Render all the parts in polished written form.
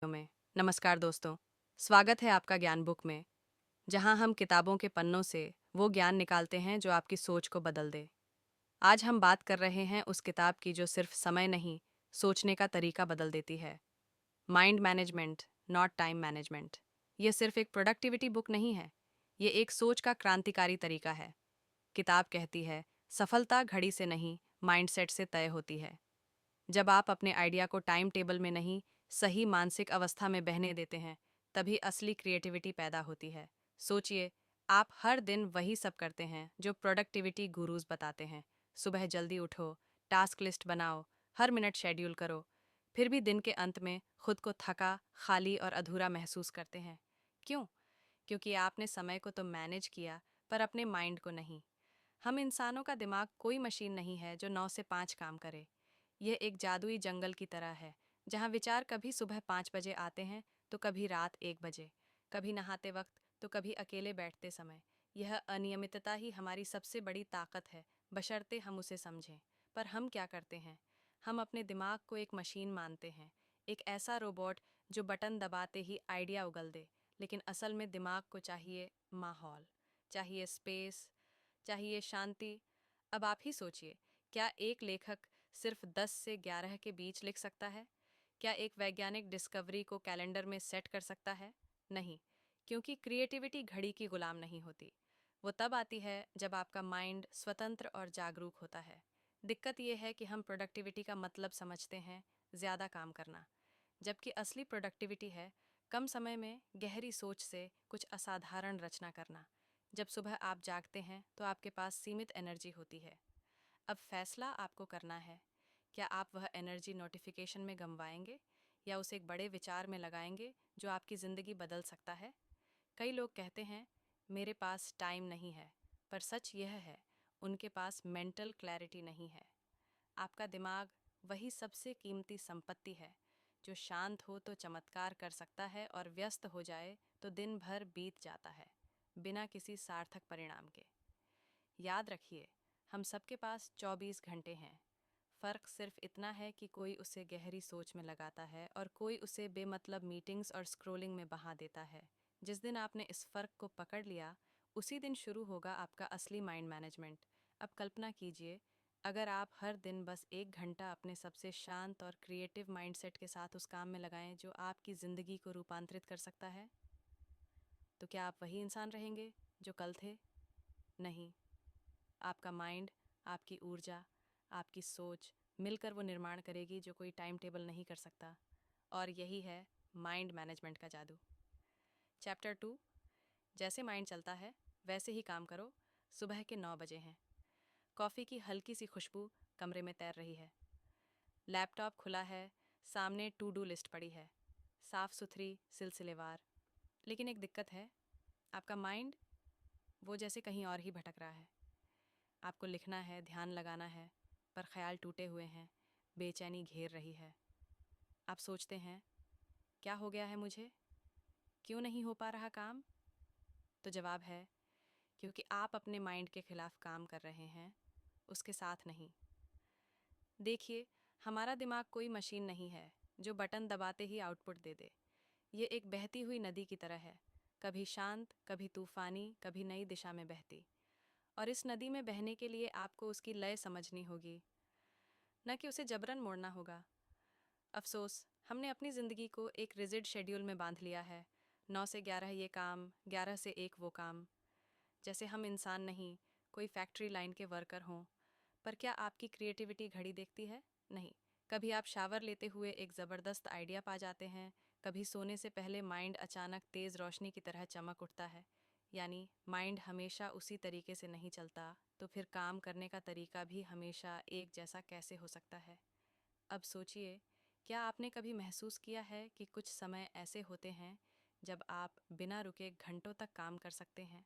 में। नमस्कार दोस्तों, स्वागत है आपका ज्ञान बुक में, जहां हम किताबों के पन्नों से वो ज्ञान निकालते हैं जो आपकी सोच को बदल दे। आज हम बात कर रहे हैं उस किताब की जो सिर्फ समय नहीं, सोचने का तरीका बदल देती है। Mind management, not time management. ये सिर्फ एक प्रोडक्टिविटी बुक नहीं है, ये एक सोच का क्रांतिकारी तरीका है। किताब कहती है, सफलता घड़ी से नहीं, माइंडसेट से तय होती है। जब आप अपने आइडिया को टाइम टेबल में नहीं, सही मानसिक अवस्था में बहने देते हैं, तभी असली क्रिएटिविटी पैदा होती है। सोचिए, आप हर दिन वही सब करते हैं जो प्रोडक्टिविटी गुरुज बताते हैं। सुबह जल्दी उठो, टास्क लिस्ट बनाओ, हर मिनट शेड्यूल करो, फिर भी दिन के अंत में खुद को थका, खाली और अधूरा महसूस करते हैं। क्यों? क्योंकि आपने समय को तो मैनेज किया, पर अपने माइंड को नहीं। हम इंसानों का दिमाग कोई मशीन नहीं है जो 9 से 5 काम करे। यह एक जादुई जंगल की तरह है, जहाँ विचार कभी सुबह 5 बजे आते हैं तो कभी रात 1 बजे, कभी नहाते वक्त तो कभी अकेले बैठते समय। यह अनियमितता ही हमारी सबसे बड़ी ताकत है, बशर्ते हम उसे समझें। पर हम क्या करते हैं? हम अपने दिमाग को एक मशीन मानते हैं, एक ऐसा रोबोट जो बटन दबाते ही आइडिया उगल दे। लेकिन असल में दिमाग को चाहिए माहौल, चाहिए स्पेस, चाहिए शांति। अब आप ही सोचिए, क्या एक लेखक सिर्फ 10 से 11 के बीच लिख सकता है? क्या एक वैज्ञानिक डिस्कवरी को कैलेंडर में सेट कर सकता है? नहीं, क्योंकि क्रिएटिविटी घड़ी की गुलाम नहीं होती। वो तब आती है जब आपका माइंड स्वतंत्र और जागरूक होता है। दिक्कत ये है कि हम प्रोडक्टिविटी का मतलब समझते हैं ज़्यादा काम करना, जबकि असली प्रोडक्टिविटी है कम समय में गहरी सोच से कुछ असाधारण रचना करना। जब सुबह आप जागते हैं तो आपके पास सीमित एनर्जी होती है। अब फैसला आपको करना है, क्या आप वह एनर्जी नोटिफिकेशन में गंवाएंगे या उसे एक बड़े विचार में लगाएंगे जो आपकी ज़िंदगी बदल सकता है। कई लोग कहते हैं, मेरे पास टाइम नहीं है, पर सच यह है, उनके पास मेंटल क्लैरिटी नहीं है। आपका दिमाग वही सबसे कीमती संपत्ति है, जो शांत हो तो चमत्कार कर सकता है और व्यस्त हो जाए तो दिन भर बीत जाता है, बिना किसी सार्थक परिणाम के। याद रखिए, हम सबके पास 24 घंटे हैं। फ़र्क सिर्फ इतना है कि कोई उसे गहरी सोच में लगाता है और कोई उसे बेमतलब मीटिंग्स और स्क्रोलिंग में बहा देता है। जिस दिन आपने इस फ़र्क को पकड़ लिया, उसी दिन शुरू होगा आपका असली माइंड मैनेजमेंट। अब कल्पना कीजिए, अगर आप हर दिन बस 1 घंटा अपने सबसे शांत और क्रिएटिव माइंडसेट के साथ उस काम में लगाएं जो आपकी ज़िंदगी को रूपांतरित कर सकता है, तो क्या आप वही इंसान रहेंगे जो कल थे? नहीं, आपका माइंड, आपकी ऊर्जा, आपकी सोच मिलकर वो निर्माण करेगी जो कोई टाइम टेबल नहीं कर सकता। और यही है माइंड मैनेजमेंट का जादू। चैप्टर 2, जैसे माइंड चलता है वैसे ही काम करो। सुबह के 9 बजे हैं। कॉफ़ी की हल्की सी खुशबू कमरे में तैर रही है। लैपटॉप खुला है, सामने टू डू लिस्ट पड़ी है, साफ सुथरी, सिलसिलेवार। लेकिन एक दिक्कत है, आपका माइंड वो जैसे कहीं और ही भटक रहा है। आपको लिखना है, ध्यान लगाना है, पर ख्याल टूटे हुए हैं, बेचैनी घेर रही है। आप सोचते हैं, क्या हो गया है मुझे? क्यों नहीं हो पा रहा काम? तो जवाब है, क्योंकि आप अपने माइंड के खिलाफ काम कर रहे हैं, उसके साथ नहीं। देखिए, हमारा दिमाग कोई मशीन नहीं है जो बटन दबाते ही आउटपुट दे दे। ये एक बहती हुई नदी की तरह है, कभी शांत, कभी तूफानी, कभी नई दिशा में बहती। और इस नदी में बहने के लिए आपको उसकी लय समझनी होगी, न कि उसे जबरन मोड़ना होगा। अफसोस, हमने अपनी ज़िंदगी को एक रिजिड शेड्यूल में बांध लिया है। 9 से 11 ये काम, 11 से 1 वो काम। जैसे हम इंसान नहीं, कोई फैक्ट्री लाइन के वर्कर हों। पर क्या आपकी क्रिएटिविटी घड़ी देखती है? नहीं। कभी आप शावर लेते हुए एक ज़बरदस्त आइडिया पा जाते हैं, कभी सोने से पहले माइंड अचानक तेज़ रोशनी की तरह चमक उठता है। यानी माइंड हमेशा उसी तरीके से नहीं चलता, तो फिर काम करने का तरीका भी हमेशा एक जैसा कैसे हो सकता है? अब सोचिए, क्या आपने कभी महसूस किया है कि कुछ समय ऐसे होते हैं जब आप बिना रुके घंटों तक काम कर सकते हैं,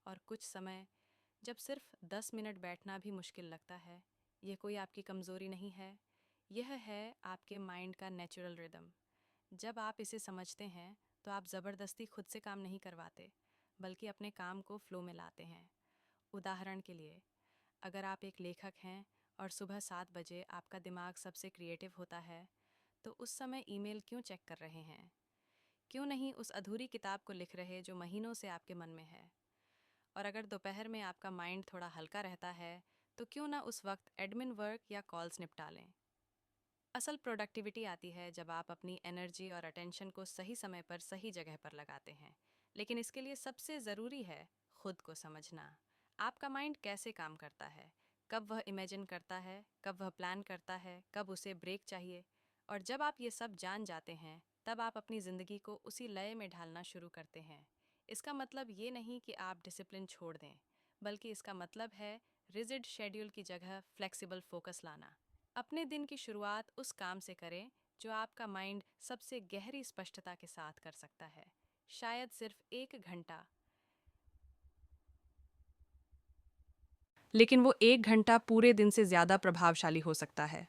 और कुछ समय जब सिर्फ 10 मिनट बैठना भी मुश्किल लगता है? ये कोई आपकी कमज़ोरी नहीं है, यह है आपके माइंड का नेचुरल रिदम। जब आप इसे समझते हैं तो आप ज़बरदस्ती खुद से काम नहीं करवाते, बल्कि अपने काम को फ्लो में लाते हैं। उदाहरण के लिए, अगर आप एक लेखक हैं और सुबह 7 बजे आपका दिमाग सबसे क्रिएटिव होता है, तो उस समय ईमेल क्यों चेक कर रहे हैं? क्यों नहीं उस अधूरी किताब को लिख रहे जो महीनों से आपके मन में है? और अगर दोपहर में आपका माइंड थोड़ा हल्का रहता है, तो क्यों ना उस वक्त एडमिन वर्क या कॉल्स निपटा लें? असल प्रोडक्टिविटी आती है जब आप अपनी एनर्जी और अटेंशन को सही समय पर सही जगह पर लगाते हैं। लेकिन इसके लिए सबसे ज़रूरी है खुद को समझना। आपका माइंड कैसे काम करता है, कब वह इमेजिन करता है, कब वह प्लान करता है, कब उसे ब्रेक चाहिए। और जब आप ये सब जान जाते हैं, तब आप अपनी ज़िंदगी को उसी लय में ढालना शुरू करते हैं। इसका मतलब ये नहीं कि आप डिसिप्लिन छोड़ दें, बल्कि इसका मतलब है रिजिड शेड्यूल की जगह फ्लेक्सिबल फोकस लाना। अपने दिन की शुरुआत उस काम से करें जो आपका माइंड सबसे गहरी स्पष्टता के साथ कर सकता है। शायद सिर्फ 1 घंटा, लेकिन वो 1 घंटा पूरे दिन से ज़्यादा प्रभावशाली हो सकता है।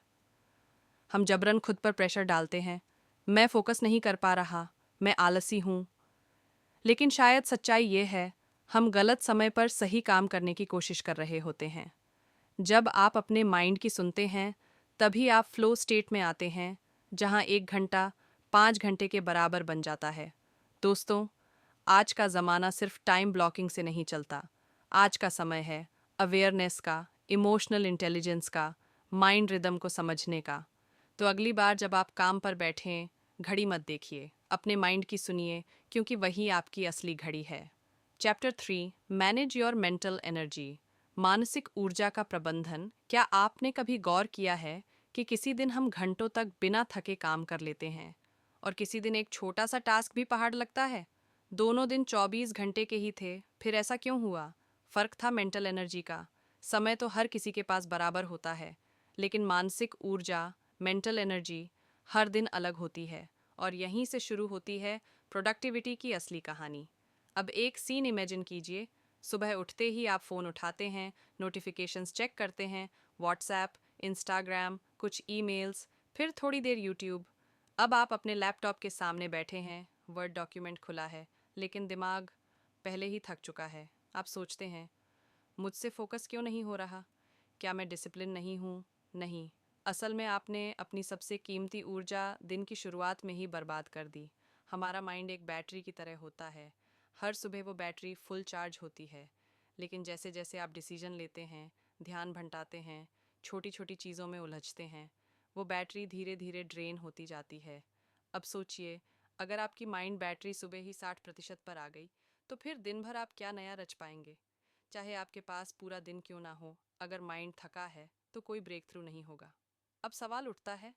हम जबरन खुद पर प्रेशर डालते हैं, मैं फोकस नहीं कर पा रहा, मैं आलसी हूँ। लेकिन शायद सच्चाई ये है, हम गलत समय पर सही काम करने की कोशिश कर रहे होते हैं। जब आप अपने माइंड की सुनते हैं, तभी आप फ्लो स्टेट में आते हैं, जहां 1 घंटा 5 घंटे के बराबर बन जाता है। दोस्तों, आज का ज़माना सिर्फ टाइम ब्लॉकिंग से नहीं चलता। आज का समय है अवेयरनेस का, इमोशनल इंटेलिजेंस का, माइंड रिदम को समझने का। तो अगली बार जब आप काम पर बैठें, घड़ी मत देखिए, अपने माइंड की सुनिए, क्योंकि वही आपकी असली घड़ी है। Chapter 3, manage your mental energy. मानसिक ऊर्जा का प्रबंधन। क्या आपने कभी गौर किया है कि किसी दिन हम घंटों तक बिना थके काम कर लेते हैं और किसी दिन एक छोटा सा टास्क भी पहाड़ लगता है? दोनों दिन 24 घंटे के ही थे, फिर ऐसा क्यों हुआ? फर्क था मेंटल एनर्जी का। समय तो हर किसी के पास बराबर होता है, लेकिन मानसिक ऊर्जा, मेंटल एनर्जी हर दिन अलग होती है। और यहीं से शुरू होती है प्रोडक्टिविटी की असली कहानी। अब एक सीन इमेजिन कीजिए। सुबह उठते ही आप फ़ोन उठाते हैं, नोटिफिकेशंस चेक करते हैं, व्हाट्सएप, इंस्टाग्राम, कुछ ईमेल्स, फिर थोड़ी देर यूट्यूब। अब आप अपने लैपटॉप के सामने बैठे हैं, वर्ड डॉक्यूमेंट खुला है, लेकिन दिमाग पहले ही थक चुका है। आप सोचते हैं, मुझसे फोकस क्यों नहीं हो रहा? क्या मैं डिसिप्लिन नहीं हूँ? नहीं, असल में आपने अपनी सबसे कीमती ऊर्जा दिन की शुरुआत में ही बर्बाद कर दी। हमारा माइंड एक बैटरी की तरह होता है। हर सुबह वो बैटरी फुल चार्ज होती है, लेकिन जैसे जैसे आप डिसीजन लेते हैं, ध्यान भटकाते हैं, छोटी छोटी चीज़ों में उलझते हैं, वो बैटरी धीरे धीरे ड्रेन होती जाती है। अब सोचिए, अगर आपकी माइंड बैटरी सुबह ही 60% पर आ गई, तो फिर दिन भर आप क्या नया रच पाएंगे? चाहे आपके पास पूरा दिन क्यों ना हो, अगर माइंड थका है तो कोई ब्रेक थ्रू नहीं होगा। अब सवाल उठता है,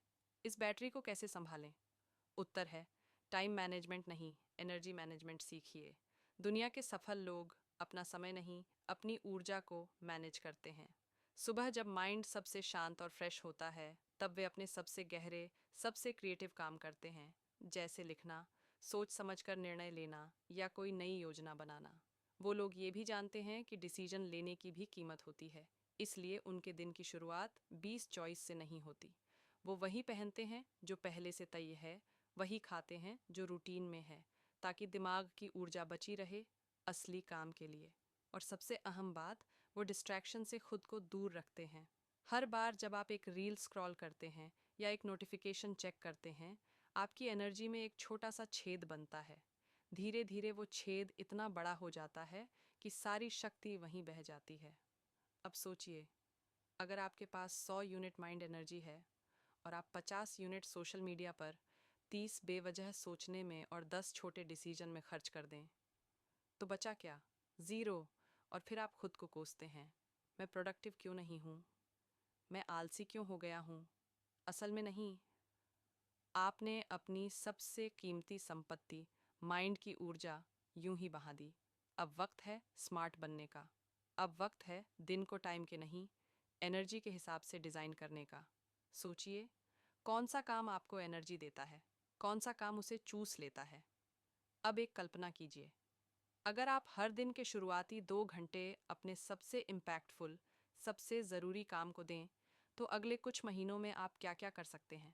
इस बैटरी को कैसे संभालें? उत्तर है, टाइम मैनेजमेंट नहीं, एनर्जी मैनेजमेंट सीखिए। दुनिया के सफल लोग अपना समय नहीं, अपनी ऊर्जा को मैनेज करते हैं। सुबह जब माइंड सबसे शांत और फ्रेश होता है, तब वे अपने सबसे गहरे, सबसे क्रिएटिव काम करते हैं, जैसे लिखना, सोच समझकर निर्णय लेना या कोई नई योजना बनाना। वो लोग ये भी जानते हैं कि डिसीजन लेने की भी कीमत होती है, इसलिए उनके दिन की शुरुआत 20 चॉइस से नहीं होती। वो वही पहनते हैं जो पहले से तय है, वही खाते हैं जो रूटीन में है, ताकि दिमाग की ऊर्जा बची रहे असली काम के लिए। और सबसे अहम बात, वो डिस्ट्रैक्शन से खुद को दूर रखते हैं। हर बार जब आप एक रील स्क्रॉल करते हैं या एक नोटिफिकेशन चेक करते हैं, आपकी एनर्जी में एक छोटा सा छेद बनता है। धीरे धीरे वो छेद इतना बड़ा हो जाता है कि सारी शक्ति वहीं बह जाती है। अब सोचिए, अगर आपके पास 100 यूनिट माइंड एनर्जी है और आप 50 यूनिट सोशल मीडिया पर, 30 बेवजह सोचने में और 10 छोटे डिसीजन में खर्च कर दें, तो बचा क्या? ज़ीरो। और फिर आप खुद को कोसते हैं, मैं प्रोडक्टिव क्यों नहीं हूँ, मैं आलसी क्यों हो गया हूँ? असल में नहीं, आपने अपनी सबसे कीमती संपत्ति, माइंड की ऊर्जा, यूं ही बहा दी। अब वक्त है स्मार्ट बनने का। अब वक्त है दिन को टाइम के नहीं, एनर्जी के हिसाब से डिज़ाइन करने का। सोचिए, कौन सा काम आपको एनर्जी देता है, कौन सा काम उसे चूस लेता है। अब एक कल्पना कीजिए, अगर आप हर दिन के शुरुआती 2 घंटे अपने सबसे इम्पैक्टफुल, सबसे ज़रूरी काम को दें, तो अगले कुछ महीनों में आप क्या क्या कर सकते हैं?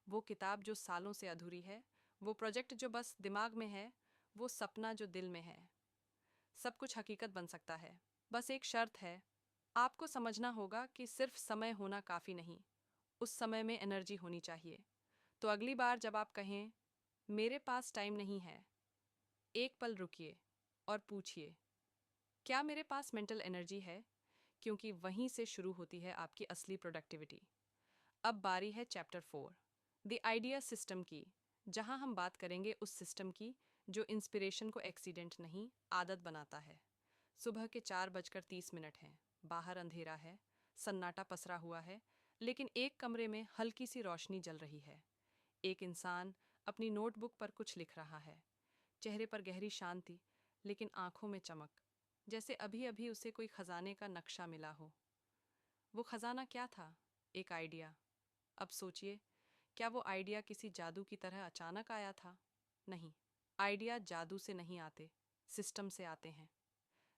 वो किताब जो सालों से अधूरी है, वो प्रोजेक्ट जो बस दिमाग में है, वो सपना जो दिल में है, सब कुछ हकीकत बन सकता है। बस एक शर्त है, आपको समझना होगा कि सिर्फ समय होना काफ़ी नहीं, उस समय में एनर्जी होनी चाहिए। तो अगली बार जब आप कहें मेरे पास टाइम नहीं है, एक पल रुकिए और पूछिए क्या मेरे पास मेंटल एनर्जी है, क्योंकि वहीं से शुरू होती है आपकी असली प्रोडक्टिविटी। अब बारी है चैप्टर 4, द आइडिया सिस्टम की, जहां हम बात करेंगे उस सिस्टम की जो इंस्पिरेशन को एक्सीडेंट नहीं, आदत बनाता है। सुबह के 4:30 हैं, बाहर अंधेरा है, सन्नाटा पसरा हुआ है, लेकिन एक कमरे में हल्की सी रोशनी जल रही है। एक इंसान अपनी नोटबुक पर कुछ लिख रहा है, चेहरे पर गहरी शांति, लेकिन आंखों में चमक, जैसे अभी अभी उसे कोई खजाने का नक्शा मिला हो। वो खजाना क्या था? एक आइडिया। अब सोचिए, क्या वो आइडिया किसी जादू की तरह अचानक आया था? नहीं, आइडिया जादू से नहीं आते, सिस्टम से आते हैं।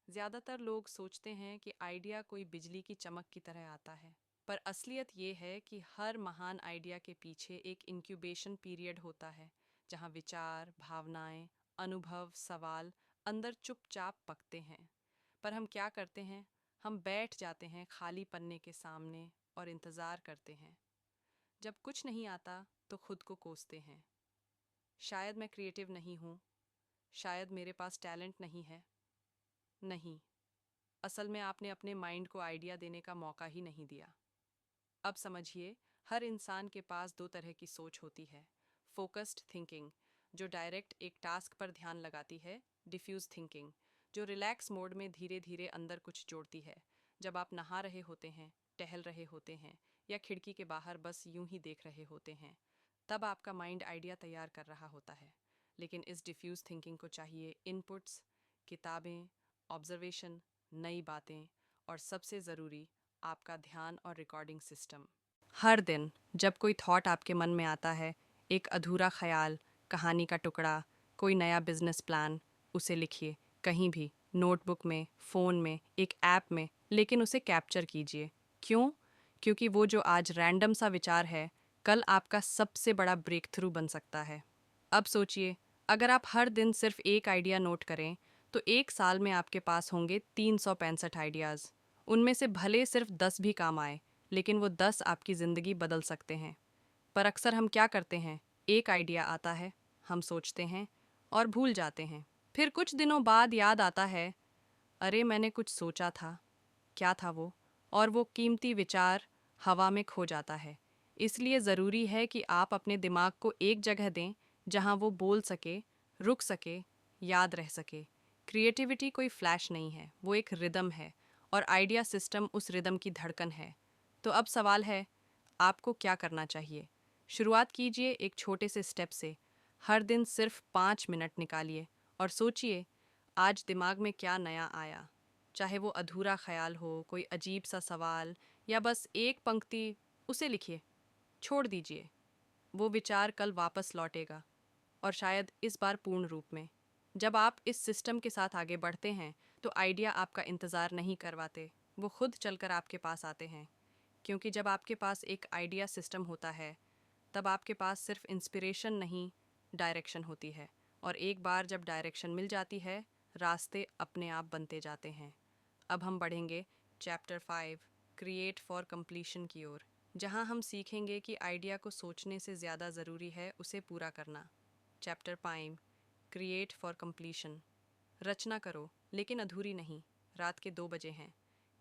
ज्यादातर लोग सोचते हैं कि आइडिया कोई बिजली की चमक की तरह आता है, पर असलियत ये है कि हर महान आइडिया के पीछे एक इंक्यूबेशन पीरियड होता है, जहाँ विचार, भावनाएं, अनुभव, सवाल अंदर चुपचाप पकते हैं। पर हम क्या करते हैं? हम बैठ जाते हैं खाली पन्ने के सामने और इंतज़ार करते हैं। जब कुछ नहीं आता तो खुद को कोसते हैं। शायद मैं क्रिएटिव नहीं हूँ, शायद मेरे पास टैलेंट नहीं है। नहीं, असल में आपने अपने माइंड को आइडिया देने का मौका ही नहीं दिया। अब समझिए, हर इंसान के पास दो तरह की सोच होती है। फोकस्ड थिंकिंग, जो डायरेक्ट एक टास्क पर ध्यान लगाती है। डिफ्यूज थिंकिंग, जो रिलैक्स मोड में धीरे धीरे अंदर कुछ जोड़ती है। जब आप नहा रहे होते हैं, टहल रहे होते हैं, या खिड़की के बाहर बस यूं ही देख रहे होते हैं, तब आपका माइंड आइडिया तैयार कर रहा होता है। लेकिन इस डिफ्यूज थिंकिंग को चाहिए इनपुट्स, किताबें, ऑब्जर्वेशन, नई बातें, और सबसे ज़रूरी, आपका ध्यान और रिकॉर्डिंग सिस्टम। हर दिन जब कोई थॉट आपके मन में आता है, एक अधूरा ख्याल, कहानी का टुकड़ा, कोई नया बिजनेस प्लान, उसे लिखिए, कहीं भी, नोटबुक में, फ़ोन में, एक ऐप में, लेकिन उसे कैप्चर कीजिए। क्यों? क्योंकि वो जो आज रैंडम सा विचार है, कल आपका सबसे बड़ा ब्रेक थ्रू बन सकता है। अब सोचिए, अगर आप हर दिन सिर्फ एक आइडिया नोट करें, तो एक साल में आपके पास होंगे 365 आइडियाज़। उनमें से भले सिर्फ 10 भी काम आए, लेकिन वो 10 आपकी ज़िंदगी बदल सकते हैं। पर अक्सर हम क्या करते हैं? एक आइडिया आता है, हम सोचते हैं और भूल जाते हैं। फिर कुछ दिनों बाद याद आता है, अरे मैंने कुछ सोचा था, क्या था वो? और वो कीमती विचार हवा में खो जाता है। इसलिए ज़रूरी है कि आप अपने दिमाग को एक जगह दें जहां वो बोल सके, रुक सके, याद रह सके। क्रिएटिविटी कोई फ्लैश नहीं है, वो एक रिदम है, और आइडिया सिस्टम उस रिदम की धड़कन है। तो अब सवाल है, आपको क्या करना चाहिए? शुरुआत कीजिए एक छोटे से स्टेप से। हर दिन सिर्फ 5 मिनट निकालिए और सोचिए, आज दिमाग में क्या नया आया। चाहे वो अधूरा ख्याल हो, कोई अजीब सा सवाल, या बस एक पंक्ति, उसे लिखिए, छोड़ दीजिए। वो विचार कल वापस लौटेगा, और शायद इस बार पूर्ण रूप में। जब आप इस सिस्टम के साथ आगे बढ़ते हैं, तो आइडिया आपका इंतज़ार नहीं करवाते, वो खुद चलकर आपके पास आते हैं। क्योंकि जब आपके पास एक आइडिया सिस्टम होता है, तब आपके पास सिर्फ इंस्पिरेशन नहीं, डायरेक्शन होती है। और एक बार जब डायरेक्शन मिल जाती है, रास्ते अपने आप बनते जाते हैं। अब हम बढ़ेंगे चैप्टर 5, क्रिएट फॉर कंप्लीशन की ओर, जहां हम सीखेंगे कि आइडिया को सोचने से ज़्यादा ज़रूरी है उसे पूरा करना। Chapter 5, create for completion. रचना करो, लेकिन अधूरी नहीं। रात के 2 बजे हैं,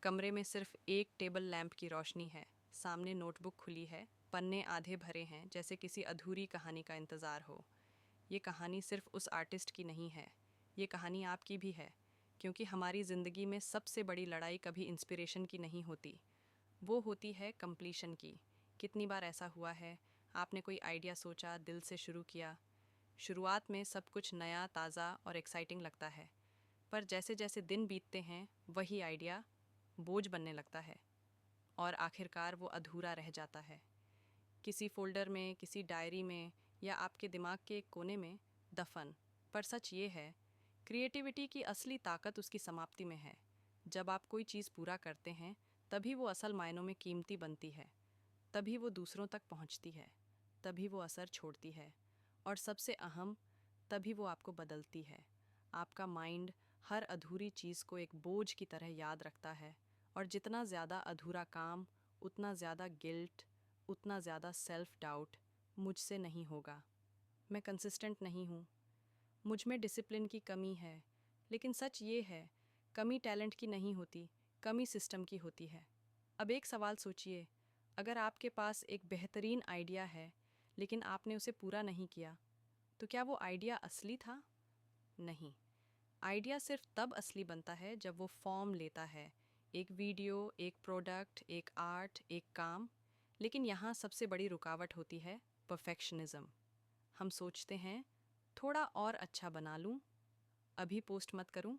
कमरे में सिर्फ एक टेबल लैंप की रोशनी है, सामने नोटबुक खुली है, पन्ने आधे भरे हैं, जैसे किसी अधूरी कहानी का इंतज़ार हो। ये कहानी सिर्फ उस आर्टिस्ट की नहीं है, ये कहानी आपकी भी है। क्योंकि हमारी ज़िंदगी में सबसे बड़ी लड़ाई कभी इंस्पिरेशन की नहीं होती, वो होती है कंप्लीशन की। कितनी बार ऐसा हुआ है, आपने कोई आइडिया सोचा, दिल से शुरू किया। शुरुआत में सब कुछ नया, ताज़ा और एक्साइटिंग लगता है, पर जैसे जैसे दिन बीतते हैं, वही आइडिया बोझ बनने लगता है, और आखिरकार वो अधूरा रह जाता है, किसी फोल्डर में, किसी डायरी में, या आपके दिमाग के एक कोने में दफन। पर सच ये है, क्रिएटिविटी की असली ताकत उसकी समाप्ति में है। जब आप कोई चीज़ पूरा करते हैं, तभी वो असल मायनों में कीमती बनती है, तभी वो दूसरों तक पहुंचती है, तभी वो असर छोड़ती है, और सबसे अहम, तभी वो आपको बदलती है। आपका माइंड हर अधूरी चीज़ को एक बोझ की तरह याद रखता है, और जितना ज़्यादा अधूरा काम, उतना ज़्यादा गिल्ट, उतना ज़्यादा सेल्फ डाउट, मुझसे नहीं होगा, मैं कंसिस्टेंट नहीं हूँ, मुझ में डिसिप्लिन की कमी है। लेकिन सच ये है, कमी टैलेंट की नहीं होती, कमी सिस्टम की होती है। अब एक सवाल सोचिए, अगर आपके पास एक बेहतरीन आइडिया है लेकिन आपने उसे पूरा नहीं किया, तो क्या वो आइडिया असली था? नहीं। आइडिया सिर्फ तब असली बनता है जब वो फॉर्म लेता है, एक वीडियो, एक प्रोडक्ट, एक आर्ट, एक काम। लेकिन यहाँ सबसे बड़ी रुकावट होती है परफेक्शनिज्म। हम सोचते हैं थोड़ा और अच्छा बना लूँ, अभी पोस्ट मत करूँ,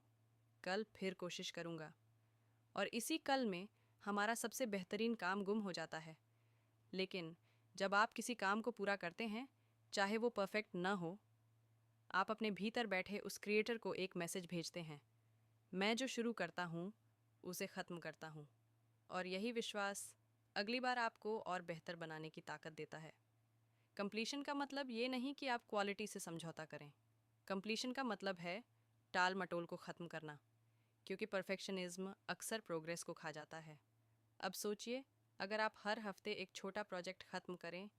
कल फिर कोशिश करूँगा। और इसी कल में हमारा सबसे बेहतरीन काम गुम हो जाता है। लेकिन जब आप किसी काम को पूरा करते हैं, चाहे वो परफेक्ट न हो, आप अपने भीतर बैठे उस क्रिएटर को एक मैसेज भेजते हैं, मैं जो शुरू करता हूँ उसे ख़त्म करता हूँ। और यही विश्वास अगली बार आपको और बेहतर बनाने की ताकत देता है। कंप्लीशन का मतलब ये नहीं कि आप क्वालिटी से समझौता करें। कंप्लीशन का मतलब है टाल मटोल को ख़त्म करना, क्योंकि परफेक्शनिज्म अक्सर प्रोग्रेस को खा जाता है। अब सोचिए, अगर आप हर हफ्ते एक छोटा प्रोजेक्ट ख़त्म करें,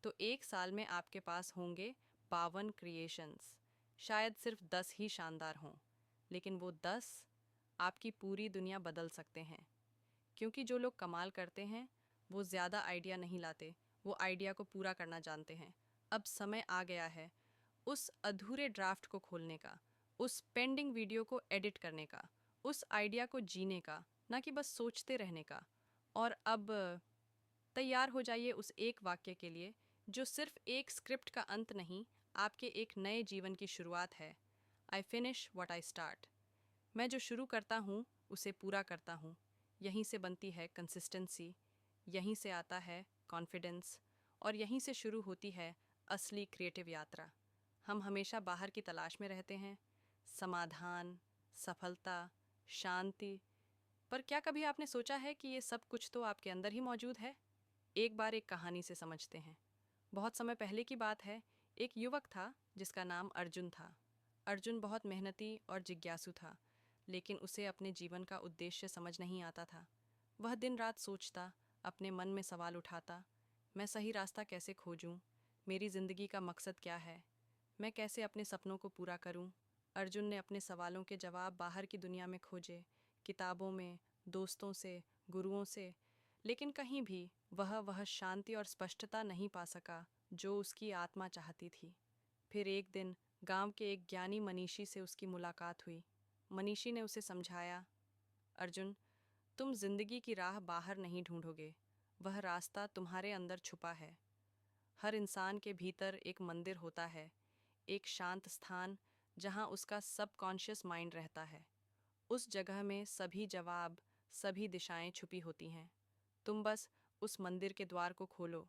तो एक साल में आपके पास होंगे 52 क्रिएशंस। शायद सिर्फ 10 ही शानदार हों, लेकिन वो 10 आपकी पूरी दुनिया बदल सकते हैं। क्योंकि जो लोग कमाल करते हैं वो ज़्यादा आइडिया नहीं लाते, वो आइडिया को पूरा करना जानते हैं। अब समय आ गया है उस अधूरे ड्राफ्ट को खोलने का, उस पेंडिंग वीडियो को एडिट करने का, उस आइडिया को जीने का, ना कि बस सोचते रहने का। और अब तैयार हो जाइए उस एक वाक्य के लिए जो सिर्फ एक स्क्रिप्ट का अंत नहीं, आपके एक नए जीवन की शुरुआत है। I finish what I start. मैं जो शुरू करता हूँ उसे पूरा करता हूँ। यहीं से बनती है कंसिस्टेंसी, यहीं से आता है कॉन्फिडेंस, और यहीं से शुरू होती है असली क्रिएटिव यात्रा। हम हमेशा बाहर की तलाश में रहते हैं, समाधान, सफलता, शांति। पर क्या कभी आपने सोचा है कि ये सब कुछ तो आपके अंदर ही मौजूद है? एक बार एक कहानी से समझते हैं। बहुत समय पहले की बात है, एक युवक था जिसका नाम अर्जुन था। अर्जुन बहुत मेहनती और जिज्ञासु था, लेकिन उसे अपने जीवन का उद्देश्य समझ नहीं आता था। वह दिन रात सोचता, अपने मन में सवाल उठाता, मैं सही रास्ता कैसे खोजूं? मेरी ज़िंदगी का मकसद क्या है? मैं कैसे अपने सपनों को पूरा करूं? अर्जुन ने अपने सवालों के जवाब बाहर की दुनिया में खोजे, किताबों में, दोस्तों से, गुरुओं से, लेकिन कहीं भी वह शांति और स्पष्टता नहीं पा सका जो उसकी आत्मा चाहती थी। फिर एक दिन गांव के एक ज्ञानी मनीषी से उसकी मुलाकात हुई। मनीषी ने उसे समझाया, अर्जुन, तुम जिंदगी की राह बाहर नहीं ढूंढोगे, वह रास्ता तुम्हारे अंदर छुपा है। हर इंसान के भीतर एक मंदिर होता है, एक शांत स्थान जहां उसका सबकॉन्शियस माइंड रहता है। उस जगह में सभी जवाब, सभी दिशाएं छुपी होती हैं। तुम बस उस मंदिर के द्वार को खोलो।